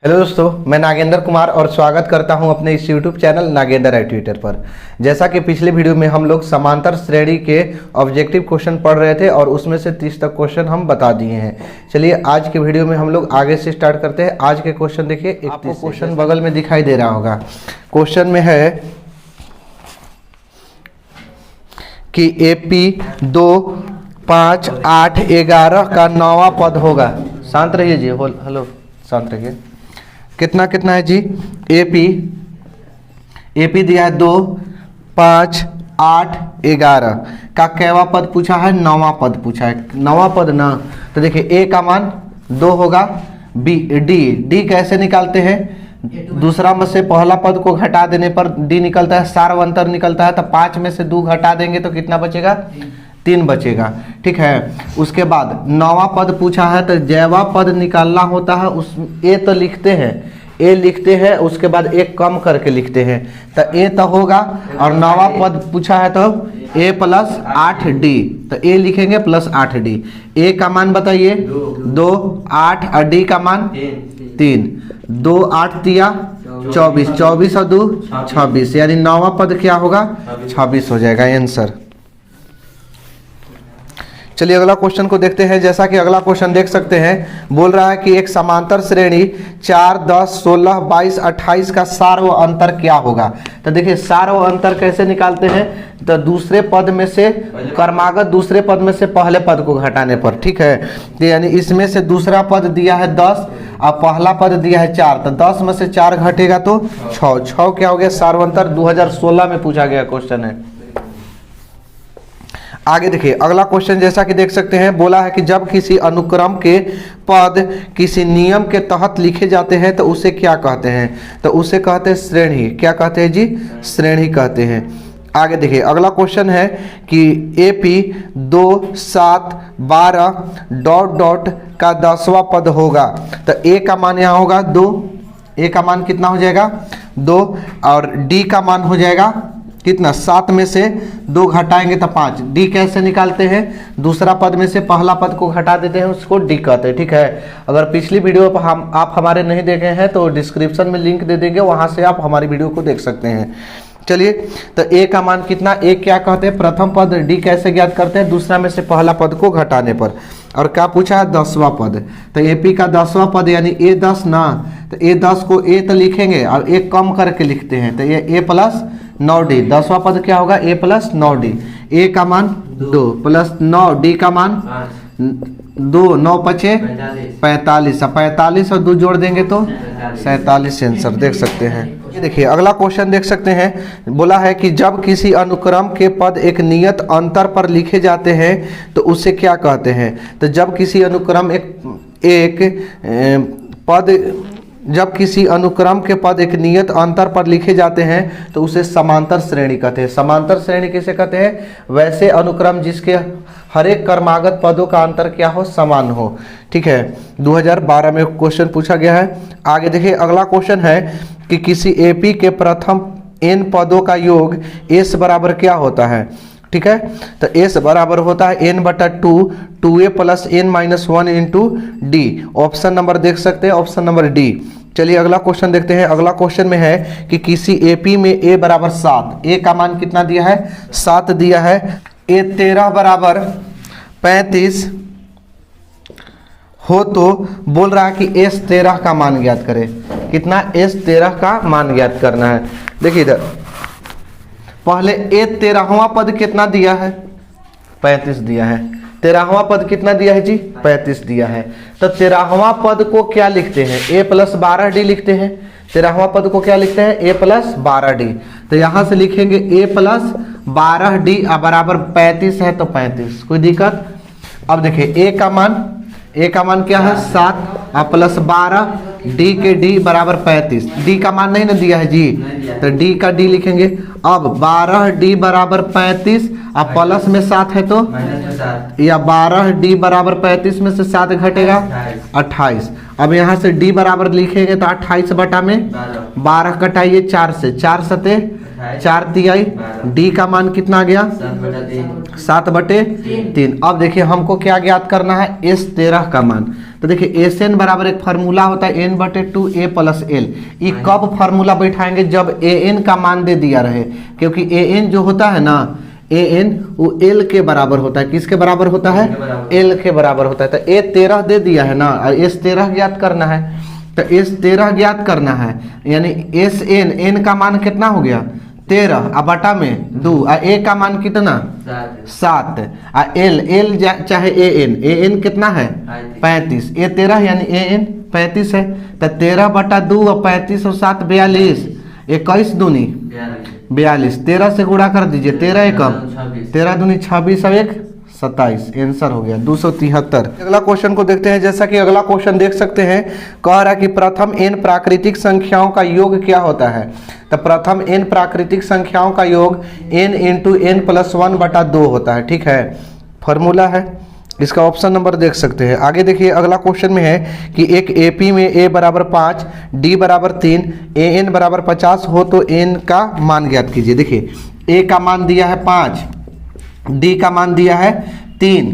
Hello दोस्तों, मैं नागेंद्र कुमार और स्वागत करता हूं अपने इस यूट्यूब चैनल नागेंद्र एडुकेटर पर। जैसा कि पिछले वीडियो में हम लोग समांतर श्रेणी के ऑब्जेक्टिव क्वेश्चन पढ़ रहे थे और उसमें से 30 तक क्वेश्चन हम बता दिए हैं। चलिए आज के वीडियो में हम लोग आगे से स्टार्ट करते हैं। आज के क्वेश्चन देखिए, आपको क्वेश्चन बगल में दिखाई दे रहा होगा। क्वेश्चन में है कि AP 2, 5, 8, 11 का 9वां पद होगा। शांत रहिए जी, हेलो शांत रहिए। कितना कितना है जी? AP दिया है 2, 5, 8, 11 का कैवा पद पूछा है, 9वां पद पूछा है। 9वां पद ना, तो देखिए A का मान 2 होगा। D कैसे निकालते हैं? दूसरा में से पहला पद को घटा देने पर D निकलता है, सार्वंतर निकलता है। तो 5 में से 2 घटा देंगे तो कितना बचेगा? 3 बचेगा। ठीक है, उसके बाद 9वां पद पूछा है तो जैवा पद निकालना होता है। उस A तो लिखते हैं, उसके बाद एक कम करके लिखते हैं तो A तो होगा। और 9वां पद पूछा है तो A + 8D, तो A लिखेंगे प्लस 8D। A का मान बताइए 2, 8 और D का मान 3। 2, 8 दिया 24, 24 और 2 26, यानी 9वां पद क्या होगा? 26 हो जाएगा आंसर। चलिए अगला क्वेश्चन को देखते हैं। जैसा कि अगला क्वेश्चन देख सकते हैं, बोल रहा है कि एक समांतर श्रेणी 4, 10, 16, 22, 28 का सार्व अंतर क्या होगा। तो देखिए सार्व अंतर कैसे निकालते हैं? तो दूसरे पद में से क्रमागत दूसरे पद में से पहले पद को घटाने पर। ठीक है, तो यानी इसमें से दूसरा पद दिया है 10 और पहला पद दिया है 4, तो 10 में से 4 घटेगा तो 6। 6 क्या हो गया? सार्व अंतर। 2016 में पूछा गया क्वेश्चन है। आगे देखिए अगला क्वेश्चन, जैसा कि देख सकते हैं, बोला है कि जब किसी अनुक्रम के पद किसी नियम के तहत लिखे जाते हैं तो उसे क्या कहते हैं? तो उसे कहते हैं श्रेणी। क्या कहते हैं जी? श्रेणी कहते हैं। आगे देखिए अगला क्वेश्चन है कि AP 2, 7, 12 ... का 10वां पद होगा। तो A का मान यहाँ होगा 2। A का मान कितना हो जाएगा? 2। और D का मान हो जाएगा कितना? 7 में से 2 घटाएंगे तो 5। D कैसे निकालते हैं? दूसरा पद में से पहला पद को घटा देते हैं, उसको D कहते हैं। ठीक है, अगर पिछली वीडियो पर आप हमारे नहीं देखे हैं तो डिस्क्रिप्शन में लिंक दे देंगे, वहां से आप हमारी वीडियो को देख सकते हैं। चलिए, तो A का मान कितना? A क्या कहते हैं? प्रथम पद। D कैसे ज्ञात करते हैं? दूसरा में से पहला पद को घटाने पर। और क्या पूछा है? 10वां पद। तो AP का 10वां पद यानी A10 ना, तो A10 को A तो लिखेंगे और एक कम करके लिखते हैं, तो ये A + 9D। 10वां पद क्या होगा? A + 9D। A का मान 2 + 9, D का मान 2, 9 × 5 = 45। 45 और 2 जोड़ देंगे तो 47 आंसर। देख सकते हैं। ये देखिए अगला क्वेश्चन देख सकते हैं, बोला है कि जब किसी अनुक्रम के पद एक नियत अंतर पर लिखे जाते हैं तो उसे क्या कहते हैं? तो जब किसी अनुक्रम जब किसी अनुक्रम के पद एक नियत अंतर पर लिखे जाते हैं तो उसे समांतर श्रेणी कहते हैं। समांतर श्रेणी किसे कहते हैं? वैसे अनुक्रम जिसके हर एक क्रमागत पदों का अंतर क्या हो? समान हो। ठीक है, 2012 में क्वेश्चन पूछा गया है। आगे देखिए अगला क्वेश्चन है कि किसी AP के प्रथम n पदों का योग S बराबर क्या होता है? ठीक है, तो S बराबर होता है n/2, 2A + n - 1 × D। Option number देख सकते हैं, ऑप्शन नंबर D। चलिए अगला क्वेश्चन देखते हैं। अगला क्वेश्चन में है कि किसी AP में A = 7। A का मान कितना दिया है? 7 दिया है। A 13 = 35 हो तो बोल रहा है कि S 13 का मान ज्ञात करें। कितना? S 13 का मान ज्ञात करना है। देखिए इधर पहले A 13वां पद कितना दिया है? 35 दिया है। 13वां पद कितना दिया है जी? 35 दिया है। तो 13वां पद को क्या लिखते हैं? A + 12D लिखते हैं। 13वां पद को क्या लिखते हैं? A + 12D। तो यहां से लिखेंगे A + 12D बराबर 35 है तो 35। कोई दिक्कत? अब देखिए A का मान क्या है? 7 + 12, D के D बराबर 35। D का मान नहीं ना दिया है जी, तो D का D लिखेंगे। अब 12D बराबर 35 और प्लस में 7 है तो या 12D बराबर 35 में से 7 घटेगा 28। अब यहाँ से D बराबर लिखेंगे तो 28 बटा में 12 कटाइए 4 से, 4 सते 4 तिहाई। D का मान कितना आ गया? 7/3। अब देखिए हमको क्या ज्ञात करना है? S 13 का मान। तो देखिए एस एन बराबर एक फार्मूला होता है एन बटे 2 ए प्लस एल। ये कब फार्मूला बैठाएंगे? जब ए एन का मान दे दिया रहे, क्योंकि ए एन जो होता है ना, ए एन वो एल के बराबर होता है। किसके बराबर होता है? एल के बराबर होता है। तो ए 13 दे दिया है ना, और एस 13 ज्ञात करना है। तो एस 13 ज्ञात करना है, यानी एस एन, एन का मान कितना हो गया 13 और बटा में 2, और ए का मान कितना 7, और एल एल चाहे ए एन कितना है 35, ए 13 यानी ए एन 35 है। तो 13 बटा 2 और 35 और 7 42, 21 दूनी 42, 13 से गुणा कर दीजिए, 13 एकम 13 दूनी 26 और 1 27, आंसर हो गया 273। अगला क्वेश्चन को देखते हैं। जैसा कि अगला क्वेश्चन देख सकते हैं, कह रहा है कि प्रथम n प्राकृतिक संख्याओं का योग क्या होता है। तो प्रथम n प्राकृतिक संख्याओं का योग n इंटू n प्लस 1 बटा 2 होता है। ठीक है, फॉर्मूला है, इसका ऑप्शन नंबर देख सकते हैं। आगे देखिए अगला क्वेश्चन में है कि एक एपी में a बराबर 5, d बराबर 3, an बराबर 50 हो तो n का मान ज्ञात कीजिए। देखिए a का मान दिया है 5, d का मान दिया है 3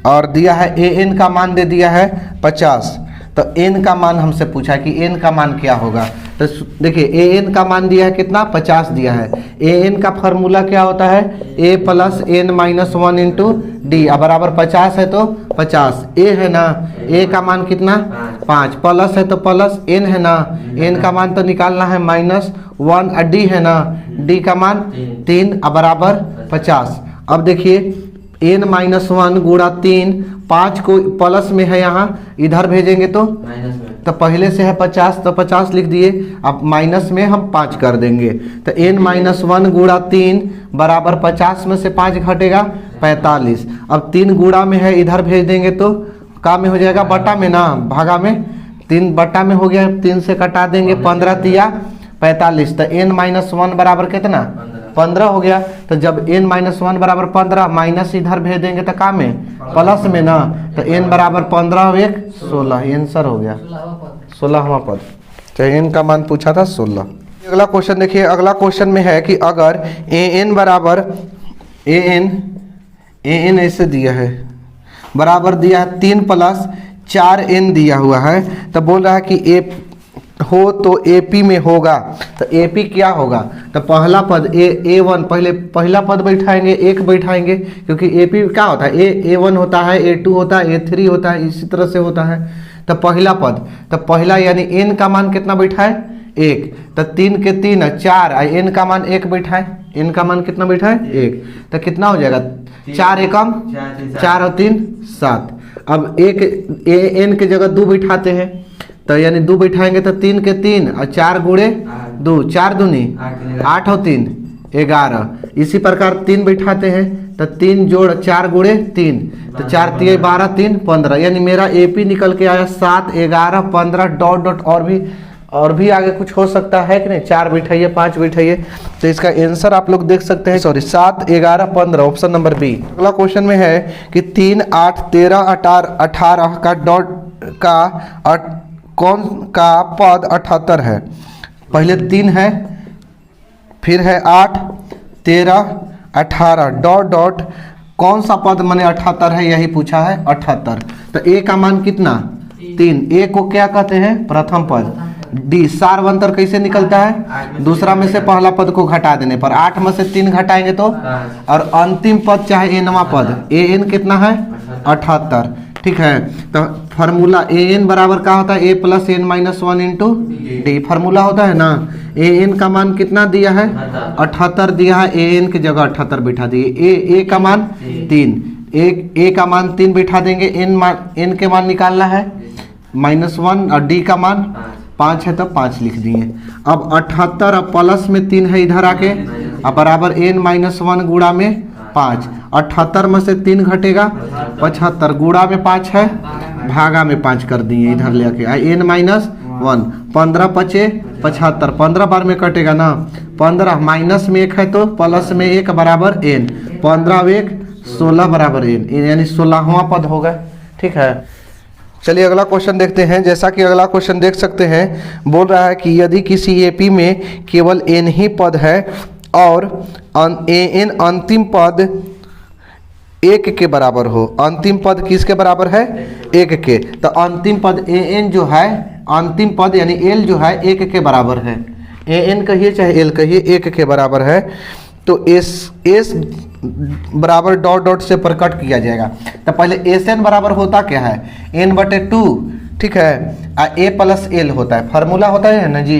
और दिया है an का मान दे दिया है 50। तो n का मान हमसे पूछा है कि n का मान क्या होगा। तो देखिए an का मान दिया है कितना 50 दिया है। an का फॉर्मूला क्या होता है a plus n minus 1 into D, बराबर 50 है तो 50, a है ना, a का मान कितना 5, प्लस है तो प्लस n है ना, n का मान तो निकालना है माइनस 1, और d है ना, d का मान 3 बराबर 50। अब देखिए n माइनस 1 गुणा 3, 5 को प्लस में है यहाँ, इधर भेजेंगे तो पहले से है 50 तो 50 लिख दिए, अब माइनस में हम 5 कर देंगे। तो n माइनस 1 गुणा 3 बराबर 50 में से 5 घटेगा 45। अब 3 गुणा में है, इधर भेज देंगे तो का में हो जाएगा बटा में ना, भागा में 3 बटा में हो गया, 3 से कटा देंगे, 15 तिया 45। तो n माइनस 1 बराबर कितना 15 हो गया। तो जब n माइनस 1 बराबर 15, माइनस इधर भेज देंगे तो का में प्लस में ना, तो n बराबर 15 और 1 16, आंसर हो गया 16वां पद। तो n का मान पूछा था 16। अगला क्वेश्चन देखिए, अगला क्वेश्चन में है कि अगर an बराबर an ऐसे दिया है, बराबर दिया है 3 प्लस 4n दिया हुआ है, तो बोल रहा है कि a हो तो AP में होगा। तो AP क्या होगा? तो पहला पद A1, पहला पद बैठाएंगे, 1 बैठाएंगे, क्योंकि AP क्या होता है A1 होता है, A2 होता है, A3 होता है, इसी तरह से होता है। तो पहला पद, तो पहला यानी n का मान कितना बैठाए 1, तो 3 के 3 4, n का मान 1 बैठाए, n का मान कितना बैठाए 1, तो कितना हो जाएगा 4 एकम 4 और 3 7। अब n के जगह 2 बैठाते हैं, तो यानी 2 बैठाएंगे तो 3 के 3 और 4 गुणे 2, 4 दूनी 8 और 3 11। इसी प्रकार 3 बैठाते हैं तो 3 जोड़ 4 गुणे 3, तो 4 3 12 3 15, यानी मेरा AP निकल के आया 7 11 15 डॉट डॉट, और भी आगे कुछ हो सकता है कि नहीं, 4 बैठाइए 5 बैठाइए। तो इसका आंसर आप लोग देख सकते हैं, सॉरी 7 11 15, ऑप्शन नंबर बी। अगला क्वेश्चन में है कि 3 8 13 18 का डॉट का कौन का पद 78 है। पहले 3 है, फिर है 8 13 18 डॉट डॉट, कौन सा पद माने 78 है, यही पूछा है 78। तो a का मान कितना 3, a को क्या कहते हैं प्रथम पद, d सार्वंतर कैसे निकलता है, दूसरा में से पहला पद को घटा देने पर, 8 में से 3 घटाएंगे तो, और अंतिम पद चाहे nवां पद, an कितना है 78। ठीक है, तो फार्मूला an बराबर क्या होता है a plus n minus 1 into D, formula होता है ना। an का मान कितना दिया है 78 दिया है, an की जगह 78 बिठा दिए, a का मान 3, a का मान 3 बिठा देंगे, n के मान निकालना है -1 और d का मान 5 है तो 5 लिख दिए। अब 78 और प्लस में 3 है इधर आके, अब बराबर n माइनस 1 गुणा में 5, 78 में से 3 घटेगा 75, गुणा में 5 है, भागा में 5 कर दिए इधर ले आके, n माइनस 1, 15 5 75, 15 बार में कटेगा ना, 15 माइनस में 1 है तो प्लस में 1 बराबर n, 15 1 16 बराबर n, यानी 16वां पद होगा। ठीक है, चलिए अगला क्वेश्चन देखते हैं। जैसा कि अगला क्वेश्चन देख सकते हैं, बोल रहा है कि यदि किसी AP में केवल n ही पद है और an अंतिम पद 1 के बराबर हो। अंतिम पद किसके बराबर है? 1 के। तो अंतिम पद an जो है, अंतिम पद यानी l जो है 1 के बराबर है। an कहिए चाहे l कहिए, 1 के बराबर है। तो s बराबर डॉट डॉट से प्रकट किया जाएगा। तो पहले Sn बराबर होता क्या है? n/2, ठीक है, a प्लस l होता है, फार्मूला होता है ना जी।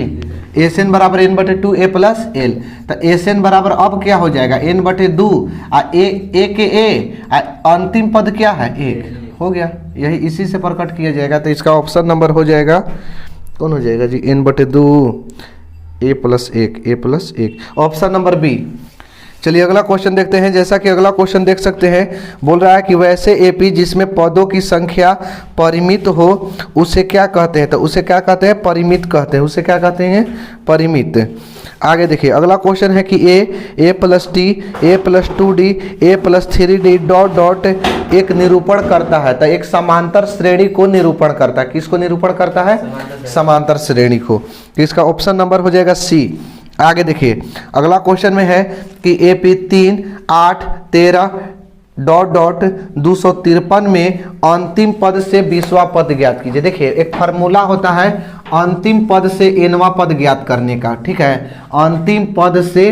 Sn बराबर n/2 a प्लस l। तो Sn बराबर अब क्या हो जाएगा? n/2 a के a अंतिम पद क्या है? 1 हो गया। यही इसी से प्रकट किया जाएगा। तो इसका ऑप्शन नंबर हो जाएगा, कौन हो जाएगा जी? n/2 a plus 1 option number B. चलिए अगला क्वेश्चन देखते हैं। जैसा कि अगला क्वेश्चन देख सकते हैं, बोल रहा है कि वैसे एपी जिसमें पदों की संख्या परिमित हो उसे क्या कहते हैं? तो उसे क्या कहते हैं? परिमित कहते हैं। उसे क्या कहते हैं? परिमित। आगे देखिए अगला क्वेश्चन है कि a plus T, a plus 2d, a plus 3d dot dot एक निरूपण करता है। तो एक समांतर श्रेणी को निरूपण करता है। किसको निरूपण करता है? समांतर श्रेणी को। तो इसका ऑप्शन नंबर हो जाएगा सी। आगे देखिए अगला क्वेश्चन में है कि AP 3, 8, 13 डॉट डॉट 253 में अंतिम पद से 20वां पद ज्ञात कीजिए। देखिए एक फार्मूला होता है अंतिम पद से nवां पद ज्ञात करने का, ठीक है। अंतिम पद से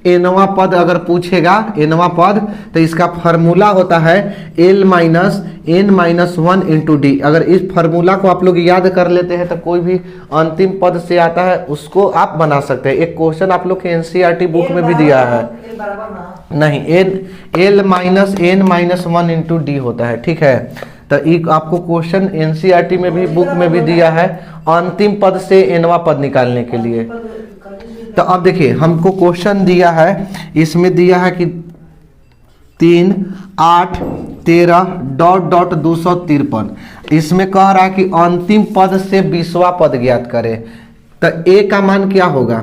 nवां पद अगर पूछेगा, nवां पद, तो इसका फार्मूला होता है l minus n-1 into D. अगर इस फार्मूला को आप लोग याद कर लेते हैं तो कोई भी अंतिम पद से आता है उसको आप बना सकते हैं। एक क्वेश्चन आप लोग के एनसीईआरटी बुक में भी दिया है, नहीं, l minus n-1 into D होता है, ठीक है। तो एक आपको क्वेश्चन एनसीईआरटी में भी बुक में भी दिया है अंतिम पद से nवां पद निकालने के लिए। तो अब देखिए हमको क्वेश्चन दिया है, इसमें दिया है कि 3, 8, 13 डॉट डॉट 253। इसमें कह रहा है कि अंतिम पद से 20वां पद ज्ञात करें। तो a का मान क्या होगा?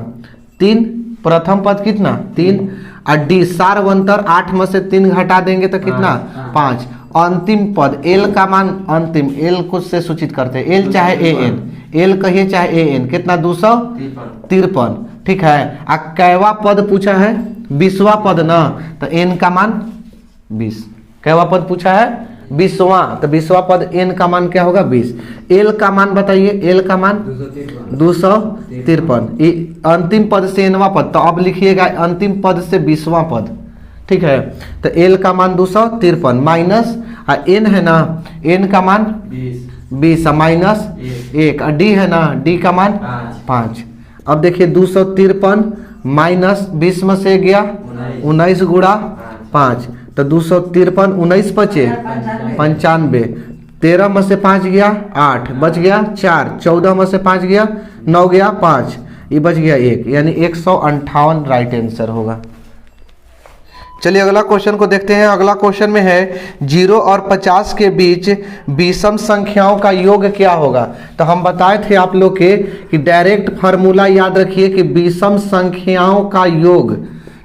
3, प्रथम पद कितना? 3 और d सारवंतर 8 में से 3 घटा देंगे तो कितना? 5। अंतिम पद l का मान, अंतिम l को से सूचित करते हैं, l चाहे an, l कहिए चाहे an, कितना? 253, ठीक है। आ कैवा पद पूछा है? 20वां पद ना, तो n का मान 20। कैवा पद पूछा है? 20वां, तो 20वां पद n का मान क्या होगा? 20। l का मान बताइए, l का मान 253। अंतिम पद से nवां पद, तो अब लिखिएगा अंतिम पद से 20वां पद, ठीक है। तो l का मान 253 माइनस n है ना, n का मान 20 माइनस 1, d है ना, d का मान 5। अब देखिए 253 माइनस 20 में से गया 19 गुणा 5, तो 253 19 बचे 95, 13 में से 5 गया 8, बच गया 4, 14 में से 5 गया 9, गया 5, ये बच गया 1, यानी 158 राइट आंसर होगा। चलिए अगला क्वेश्चन को देखते हैं। अगला क्वेश्चन में है 0 और 50 के बीच विषम संख्याओं का योग क्या होगा? तो हम बताए थे आप लोग के कि डायरेक्ट फार्मूला याद रखिए कि विषम संख्याओं का योग,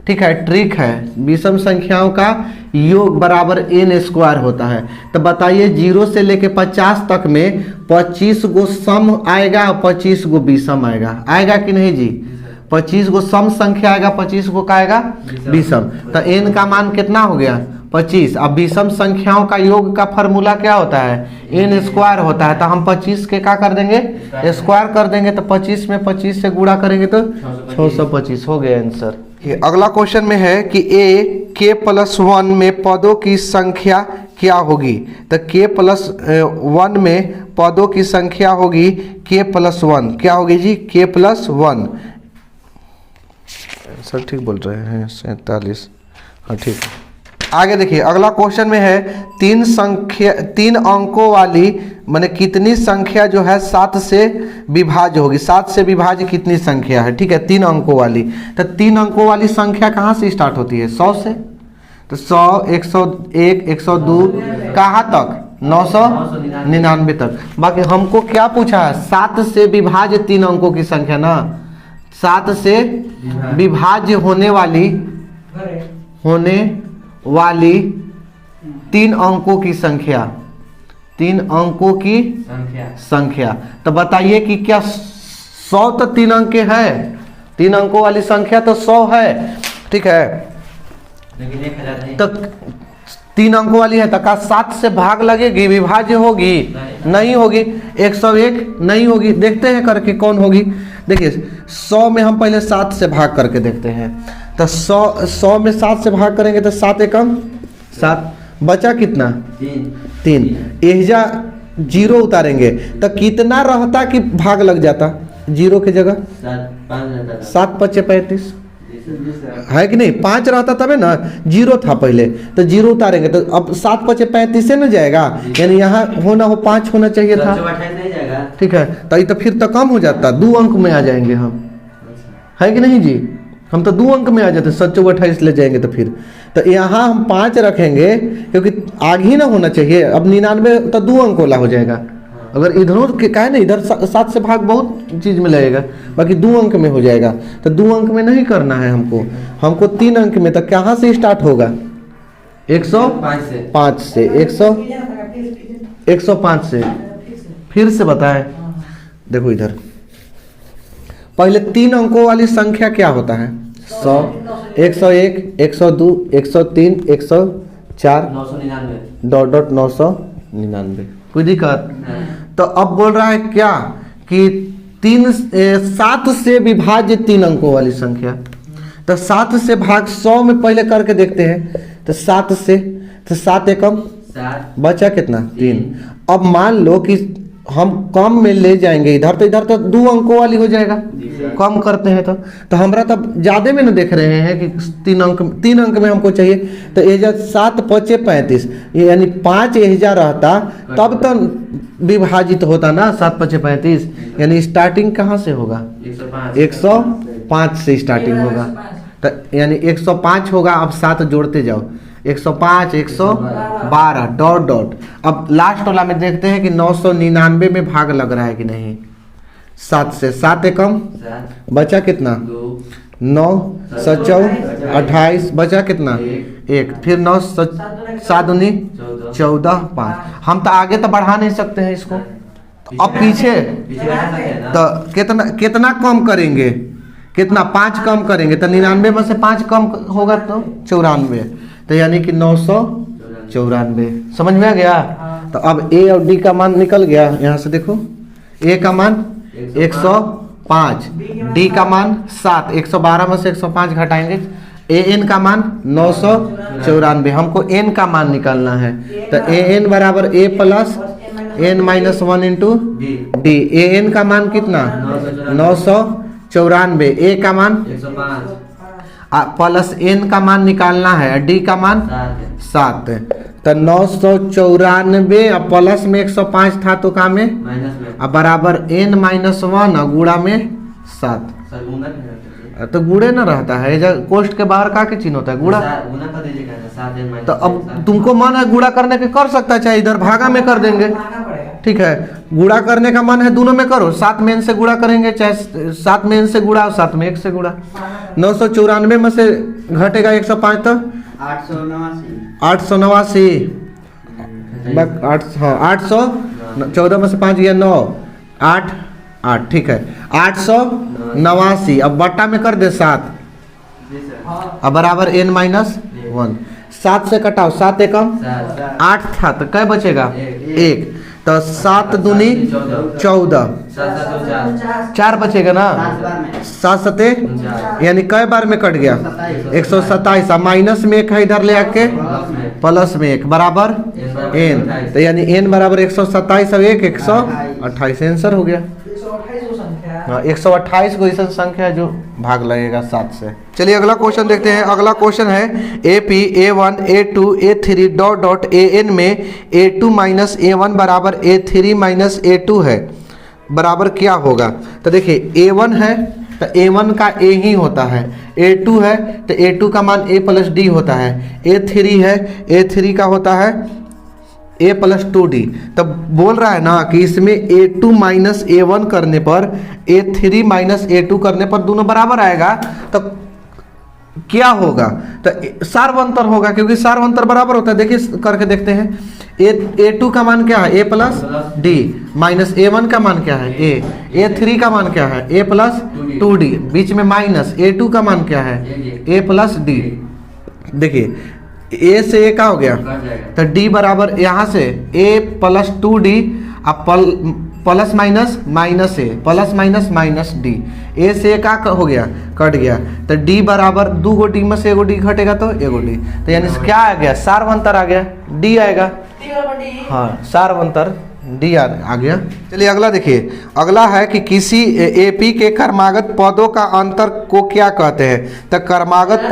ठीक है, ट्रिक है, विषम संख्याओं का योग बराबर n² होता है। तो बताइए 0 से लेके 50 तक में 25 गो सम आएगा और 25 गो विषम आएगा कि नहीं जी? 25 गो सम संख्या आएगा, 25 गो का आएगा विषम। तो n का मान कितना हो गया? 25। अब विषम संख्याओं का योग का फार्मूला क्या होता है? n² होता है। तो हम 25 के क्या कर देंगे? स्क्वायर कर देंगे। तो 25 में 25 से गुणा करेंगे तो 625 हो गया आंसर। अगला क्वेश्चन में है कि k+1 में पदों की संख्या क्या होगी? तो k+1 में पदों की संख्या होगी k+1, क्या होगी जी? k+1। सर ठीक बोल रहे हैं, 47, हाँ ठीक। आगे देखिए अगला क्वेश्चन में है 3 अंकों वाली माने कितनी संख्या जो है 7 से विभाज्य होगी? 7 से विभाज्य कितनी संख्या है? ठीक है, 3 अंकों वाली। तो 3 अंकों वाली संख्या कहाँ से स्टार्ट होती है? 100 से। तो 100, 101, 102 कहाँ तक? 999 तक। बाकी हमको क्या पूछा है? 7 से विभाज्य 3 अंकों की संख्या ना, 7 से विभाज्य होने वाली 3 अंकों की संख्या, 3 अंकों की संख्या। तो बताइए कि क्या 100 तो 3 अंक के है? 3 अंकों वाली संख्या तो 100 है, ठीक है। तो 3 अंकों वाली है तो का 7 से भाग लगेगी, विभाज्य होगी? नहीं होगी। 101 नहीं होगी। देखते हैं करके कौन होगी। देखिए 100 में हम पहले 7 से भाग करके देखते हैं। तो 100 में 7 से भाग करेंगे तो 7 एकम 7, बचा कितना? 3। एहजा 0 उतारेंगे तो कितना रहता कि भाग लग जाता 0 की जगह? 7 5 35 है कि नहीं? 5 रहता तबे ना, 0 था पहले तो 0 उतारेंगे तो अब 7 5 35 से ना जाएगा, यानी यहाँ होना हो 5 होना चाहिए था। ठीक है, तो ये तो फिर तो कम हो जाता, 2 अंक में आ जाएंगे हम, है कि नहीं जी? हम तो 2 अंक में आ जाते, 27 28 ले जाएंगे तो फिर तो यहाँ हम 5 रखेंगे क्योंकि आगे ही ना होना चाहिए। अब 99 तो 2 अंक वाला हो जाएगा। अगर इधरों क्या है ना, इधर 7 से भाग बहुत चीज में लगेगा, बाकी 2 अंक में हो जाएगा। तो 2 अंक में नहीं करना है हमको 3 अंक में। तो कहाँ से स्टार्ट होगा? 105 से 105 से। फिर से बताएं, देखो इधर पहले 3 अंकों वाली संख्या क्या होता है? 100, 101, 102, 103, 104, 999। कोई दिक्कत? तो अब बोल रहा है क्या कि 7 से विभाज्य 3 अंकों वाली संख्या। तो 7 से भाग 100 में पहले करके देखते हैं। तो 7 से तो 7 एकम 7, बचा कितना? 3। अब मान लो कि हम कम में ले जाएंगे इधर तो 2 अंकों वाली हो जाएगा, कम करते हैं तो हमरा तब ज्यादा में ना देख रहे हैं कि 3 अंक में हमको चाहिए। तो एजा 7 5 35, यानी 5 एजा रहता तब तो विभाजित होता ना 7 5 35, यानी स्टार्टिंग कहाँ से होगा? 105 से स्टार्टिंग होगा। तो यानी 105 होगा। अब 7 जोड़ते जाओ, 105 112 डॉट डॉट। अब लास्ट वाला में देखते हैं कि 999 में भाग लग रहा है कि नहीं। 7 से 7 एकम, बचा कितना? 9 7 28, बचा कितना? 1। फिर 9 7 दूनी 14 5। हम तो आगे तो बढ़ा नहीं सकते हैं इसको, तो अब पीछे तो कितना कम करेंगे? कितना? 5 कम करेंगे तो 99 में से 5 कम होगा तो 94, तो यानी कि 994। समझ में आ गया? तो अब ए और डी का मान निकल गया। यहाँ से देखो, ए का मान 105, डी का मान 7, 112 में से 105 घटाएंगे, ए एन का मान 994। हमको एन का मान निकालना है। तो ए एन बराबर A plus N minus 1 into D. A N का मान कितना? 994। ए का मान 105 प्लस एन का मान निकालना है, डी का मान 7। तो 994 और प्लस में 105 था तो का में अब बराबर n माइनस 1 और गुणा में 7। तो गुणे ना रहता है, कोष्ट के बाहर का चिन्ह होता है? गुणा कर दीजिएगा। तो अब तुमको मन है गुणा करने के कर सकता है, चाहे इधर भागा में कर देंगे। ठीक है, गुणा करने का मन है दोनों में करो। 7 में n से गुणा करेंगे, चाहे 7 में n से गुणा और 7 में 1 से गुणा। 994 में से घटेगा 105 तो 889। 814 में से 5 गया 9, 8 8। ठीक है, 889। अब बट्टा में कर दे 7, अब बराबर n माइनस 1। 7 से कटाओ, 7 एकम 8 था तो क्या बचेगा? 1। तो 7 दूनी 14, 4 बचेगा ना। 7 7 यानी कई बार में कट गया? 127। माइनस में 1 है इधर ले आके, प्लस में 1 बराबर n। तो यानी n बराबर 127 और 1 128। आंसर हो गया। 128 को ऐसा संख्या है जो भाग लगेगा 7 से। चलिए अगला क्वेश्चन देखते हैं। अगला क्वेश्चन है AP A1 A2 A3 dot dot AN में A2 माइनस A1 बराबर A3 माइनस A2 है, बराबर क्या होगा? तो देखिए A1 है तो A1 का A ही होता है, A2 है तो A2 का मान A प्लस D होता है, A3 है A3 का होता है A प्लस 2D। तब बोल रहा है ना कि इसमें A2 माइनस A1 करने पर A3 माइनस A2 करने पर दोनों बराबर आएगा, तो क्या होगा? तो सार्वंतर होगा, क्योंकि सार्वंतर बराबर होता है। देखिए करके देखते हैं। A2 का मान क्या है? A plus D minus A1 का मान क्या है? A। A3 का मान क्या है? A प्लस 2D, बीच में माइनस। A2 का मान क्या है? A plus D। देखिए ए से ए का हो गया, तो डी बराबर यहाँ से ए प्लस 2d, अब प्लस माइनस माइनस ए, प्लस माइनस माइनस डी, ए से ए का हो गया, कट गया, तो डी बराबर 2 गो डी में से एगो डी घटेगा तो एगो डी, तो यानी क्या आ गया, सार्वंतर आ गया, डी आएगा। हाँ, सार्वंतर डी आ गया। चलिए अगला देखिए, अगला है कि किसी एपी के क्रमागत पदों का अंतर को क्या कहते हैं, तो क्रमागत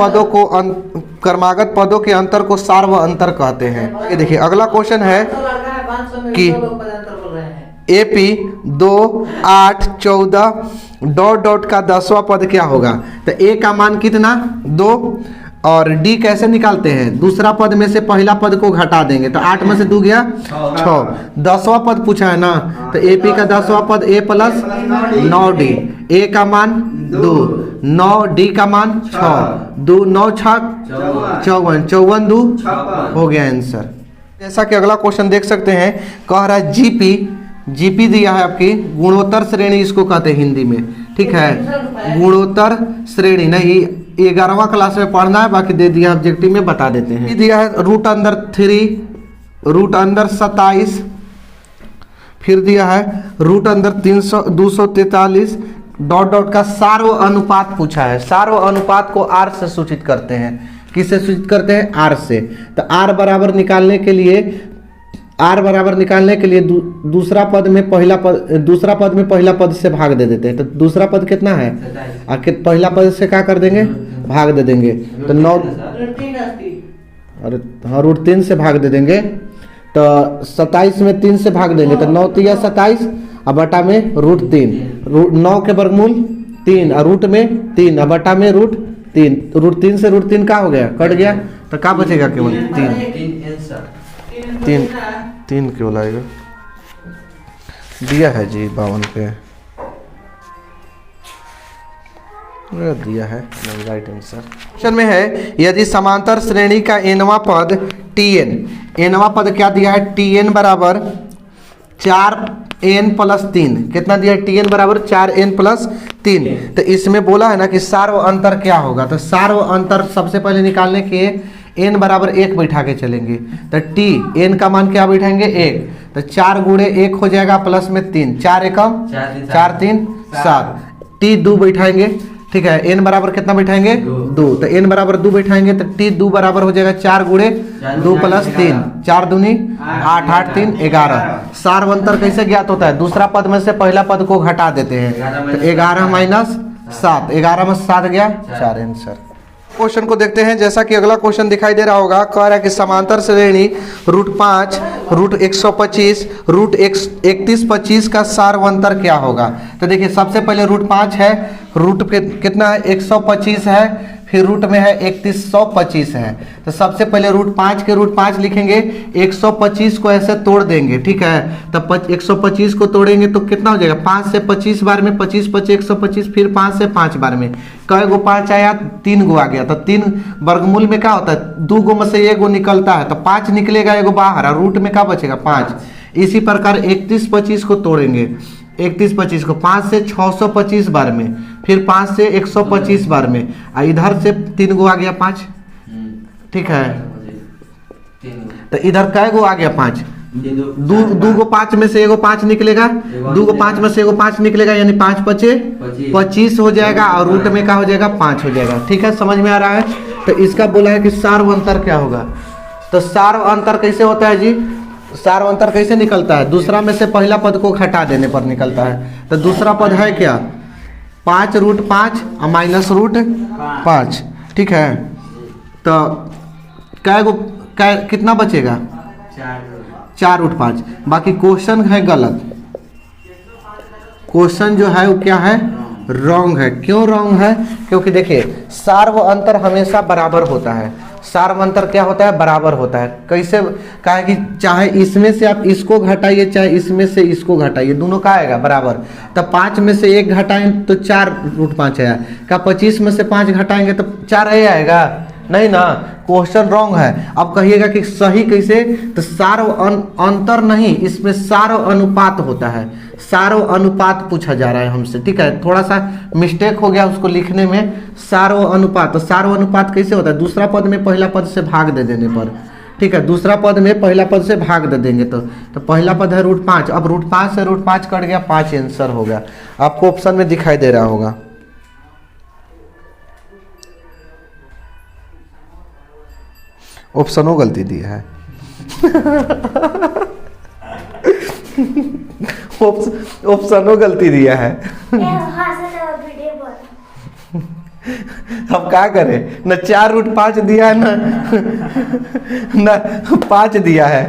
पदों के अंतर को सार्व अंतर कहते हैं। ये देखिए अगला क्वेश्चन है कि एपी 2, 8, 14 डॉट डॉट का 10वां पद क्या होगा, तो ए का मान कितना 2 और डी कैसे निकालते हैं, दूसरा पद में से पहला पद को घटा देंगे, तो 8 में से 2 गया 6, 10वां पद पूछा है ना, तो एपी का 10वां पद ए प्लस 9d, ए का मान 2, 9 डी का मान 6, 2 9 6 54, 54 2 हो गया आंसर। जैसा कि अगला क्वेश्चन देख सकते हैं, कह रहा है जीपी दिया है आपकी गुणोत्तर श्रेणी, इसको कहते हैं हिंदी में, ठीक है, गुणोत्तर श्रेणी नहीं 11वां क्लास में पढ़ना है, बाकी दे दिया ऑब्जेक्टिव में बता देते हैं। दिया है रूट अंडर 3, रूट अंडर 27, फिर दिया है रूट अंडर 243 डॉट डॉट का सार्व अनुपात पूछा है। सार्व अनुपात को आर से सूचित करते हैं, किससे सूचित करते हैं, आर से। तो आर बराबर निकालने के लिए दूसरा पद में पहला पद से भाग दे देते हैं, तो दूसरा पद कितना है, पहला पद से क्या कर देंगे, भाग दे देंगे, तो 9, अरे हाँ रूट 3 से भाग दे देंगे, तो 27 में 3 से भाग देंगे, तो 9 3 27 और बटा में रूट 3, 9 के वर्गमूल 3 और रूट में 3 और बटा में रूट 3, रूट 3 से रूट 3 का हो गया, कट गया, तो क्या बचेगा, केवल 3 केवल आएगा। दिया है जी 52 पे दिया है, राइट आंसर। क्वेश्चन में है यदि समांतर श्रेणी का nवां पद tn, nवां पद क्या दिया है, tn बराबर 4n प्लस 3, कितना दिया है, tn बराबर 4n प्लस 3, तो इसमें बोला है ना कि सार्व अंतर क्या होगा, तो सार्व अंतर सबसे पहले निकालने के n बराबर 1 बैठा के चलेंगे, तो t n का मान क्या बैठाएंगे 1, तो 4 गुणे 1 हो जाएगा प्लस में 3, 4 एकम 4 3 7, t 2 बैठाएंगे, ठीक है, n बराबर कितना बैठाएंगे 2, तो n बराबर 2 बैठाएंगे, तो t 2 बराबर हो जाएगा 4 गुणे 2 प्लस 3, 4 दूनी 8 8 3 11। सार्व अंतर कैसे ज्ञात होता है, दूसरा पद में से पहला पद को घटा देते हैं, तो 11 माइनस 7, 11 में 7 गया 4 आंसर। क्वेश्चन को देखते हैं, जैसा कि अगला क्वेश्चन दिखाई दे रहा होगा, कह रहा है कि समांतर श्रेणी रूट 5 रूट 125 रूट 31 25 का सार्व अंतर क्या होगा, तो देखिए सबसे पहले रूट 5 है, रूट पे कितना है 125 है, फिर रूट में है 3125 है, तो सबसे पहले रूट 5 के रूट 5 लिखेंगे, 125 को ऐसे तोड़ देंगे, ठीक है, तब 125 को तोड़ेंगे तो कितना हो जाएगा, 5 से 25 बार में 25 25 125, फिर 5 से 5 बार में कई गो 5 आया, 3 गो आ गया, तो 3 वर्गमूल में क्या होता है, 2 गो में से 1 गो निकलता है, तो 5 निकलेगा, एगो बाहर, और रूट में क्या बचेगा 5। इसी प्रकार 31 25 को तोड़ेंगे, 31 25 को 5 से 625 बार में, फिर 5 से 125 बार में, और इधर से 3 गो आ गया 5, ठीक है, तो इधर कै गो आ गया 5, 2 गो 5 में से एगो 5 निकलेगा, 2 गो 5 में से एगो 5 निकलेगा, यानी 5 5 25 हो जाएगा, और रूट में क्या हो जाएगा 5 हो जाएगा, ठीक है, समझ में आ रहा है। तो इसका बोला है कि सार्व अंतर क्या होगा, तो सार्व अंतर कैसे होता है जी, सार्व अंतर कैसे निकलता है, दूसरा में से पहला पद को घटा देने पर निकलता है, तो दूसरा पद है क्या 5 रूट 5 और माइनस रूट 5, ठीक है, तो कितना बचेगा 4 रूट 5। बाकी क्वेश्चन है गलत, क्वेश्चन जो है वो क्या है, रॉन्ग है। क्यों रॉन्ग है, क्योंकि देखिए सार्व अंतर हमेशा बराबर होता है, सार्व अंतर क्या होता है, बराबर होता है। कैसे, कहा कि चाहे इसमें से आप इसको घटाइए, चाहे इसमें से इसको घटाइए, दोनों का आएगा बराबर। तब 5 में से 1 घटाएं तो 4 रूट 5 आया, क्या 25 में से 5 घटाएंगे तो 4 आएगा, नहीं ना, क्वेश्चन रॉन्ग है। अब कहिएगा कि सही कैसे, तो सार्व अंतर नहीं, इसमें सार्व अनुपात होता है, सारो अनुपात पूछा जा रहा है हमसे, ठीक है। थोड़ा सा मिस्टेक हो गया उसको लिखने में, सारो अनुपात। तो सारो अनुपात कैसे होता है, दूसरा पद में पहला पद से भाग दे देने पर, ठीक है। दूसरा पद में पहला पद से भाग दे देंगे तो पहला पद है √5, अब √5 से √5 कट गया, 5 आंसर हो गया। आपको ऑप्शन में दिखाई दे रहा होगा। ऑप्शनों गलती दिया है। ऑप्शनों गलती दिया है। अब क्या करें, न 4√5 दिया है न 5 दिया है।